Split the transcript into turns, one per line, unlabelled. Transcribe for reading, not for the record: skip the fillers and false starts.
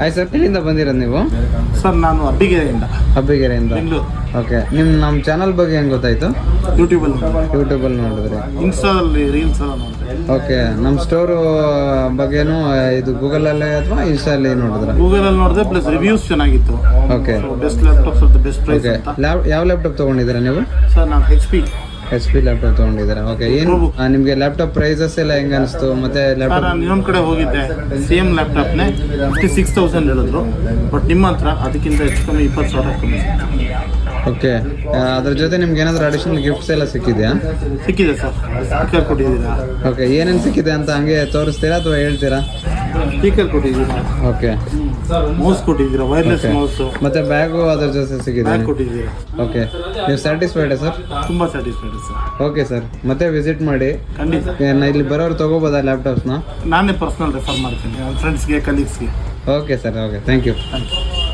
ಆಯ್ತು ಸರ್, ಎಲ್ಲಿಂದ ಬಂದಿರೋದು ನೀವು?
ಸರ್ ನಾನು ಅಬ್ಬಿಗೆರೆಯಿಂದ.
ಬೆಂಗಳೂರು. ಓಕೆ, ನಮ್ಮ ಚಾನಲ್ ಬಗ್ಗೆ ಹೆಂಗೆ ಗೊತ್ತಾಯಿತು? ಯೂಟ್ಯೂಬಲ್ಲಿ ನೋಡಿದ್ರಿ?
ಇನ್ಸ್ಟಾದಲ್ಲಿ ರೀಲ್ಸ್ ಎಲ್ಲ ನೋಡಿದೆ.
ಓಕೆ, ನಮ್ಮ ಸ್ಟೋರು ಬಗ್ಗೆನೂ ಇದು ಗೂಗಲಲ್ಲಿ ಅಥವಾ ಇನ್ಸ್ಟಾಲ್ಲಿ ನೋಡಿದ್ರೆ?
ಗೂಗಲಲ್ಲಿ ನೋಡಿದೆ, ಪ್ಲಸ್ ರಿವ್ಯೂಸ್ ಚೆನ್ನಾಗಿತ್ತು.
ಓಕೆ,
ಬೆಸ್ಟ್ ಲ್ಯಾಪ್ಟಾಪ್ಸ್ ಅಂತ ಬೆಸ್ಟ್ ಪ್ರೈಸ್
ಓಕೆ.
ಅಂತ.
ಯಾವ ಲ್ಯಾಪ್ಟಾಪ್ ತೊಗೊಂಡಿದ್ದೀರಾ ನೀವು?
ಸರ್ ನಾನು
ಎಚ್ ಪಿ ಲ್ಯಾಪ್ಟಾಪ್ ತೊಗೊಂಡಿದ್ದೀರಾ? ಓಕೆ, ಏನು ನಿಮಗೆ ಲ್ಯಾಪ್ಟಾಪ್ ಪ್ರೈಸಸ್ ಎಲ್ಲ ಹೆಂಗೆ ಅನಿಸ್ತು? ಮತ್ತೆ
ಸರ್
ಲ್ಯಾಪ್ಟಾಪ್
ನಾನು ಇನ್ನೊಂದು ಕಡೆ ಹೋಗಿದ್ದೆ, ಸೇಮ್ ಲ್ಯಾಪ್ಟಾಪ್ನೇ 56,000 ಹೇಳಿದ್ರು. ಬಟ್ ನಿಮ್ಮ ಹತ್ರ ಅದಕ್ಕಿಂತ ಹೆಚ್ಚು ಕಮ್ಮಿ 20,000 ಕಮ್ಮಿ
ಓಕೆ, ಅದ್ರ ಜೊತೆ ನಿಮ್ಗೆ ಏನಾದರೂ ಅಡಿಷನಲ್ ಗಿಫ್ಟ್ಸ್ ಎಲ್ಲ ಸಿಕ್ಕಿದೆಯಾ?
ಸಿಕ್ಕಿದೆ ಸರ್. ಸ್ಪೀಕರ್ ಕೊಟ್ಟಿದ್ದೀರಾ?
ಓಕೆ, ಏನೇನು ಸಿಕ್ಕಿದೆ ಅಂತ ಹಂಗೆ ತೋರಿಸ್ತೀರಾ ಅಥವಾ ಹೇಳ್ತೀರಾ?
ಸ್ಪೀಕರ್ ಕೊಟ್ಟಿದ್ದೀರಾ?
ಓಕೆ,
ಮೌಸ್ ಕೊಟ್ಟಿದ್ದೀರಾ? Wireless mouse.
ಮತ್ತೆ ಬ್ಯಾಗು ಅದ್ರ ಜೊತೆ ಸಿಕ್ಕಿದೆ?
ಬ್ಯಾಗ್ ಕೊಟ್ಟಿದ್ದೀರಾ?
ಓಕೆ, ನೀವು ಸ್ಯಾಟಿಸ್ಫೈಡಾ ಸರ್?
ತುಂಬ ಸ್ಯಾಟಿಸ್ಫೈಡ್ ಸರ್.
ಓಕೆ ಸರ್, ಮತ್ತೆ ವಿಸಿಟ್ ಮಾಡಿ.
ಖಂಡಿತ.
ಇಲ್ಲಿ ಬರೋರು ತೊಗೋಬೋದಾ ಲ್ಯಾಪ್ಟಾಪ್ಸ್ನ?
ನಾನೇ ಪರ್ಸ್ನಲ್ ರೆಫರ್ ಮಾಡ್ತೀನಿ ನನ್ನ ಫ್ರೆಂಡ್ಸ್ಗೆ, ಕಲೀಗ್ಸ್ಗೆ.
Okay sir, okay, thank you.
Thank you.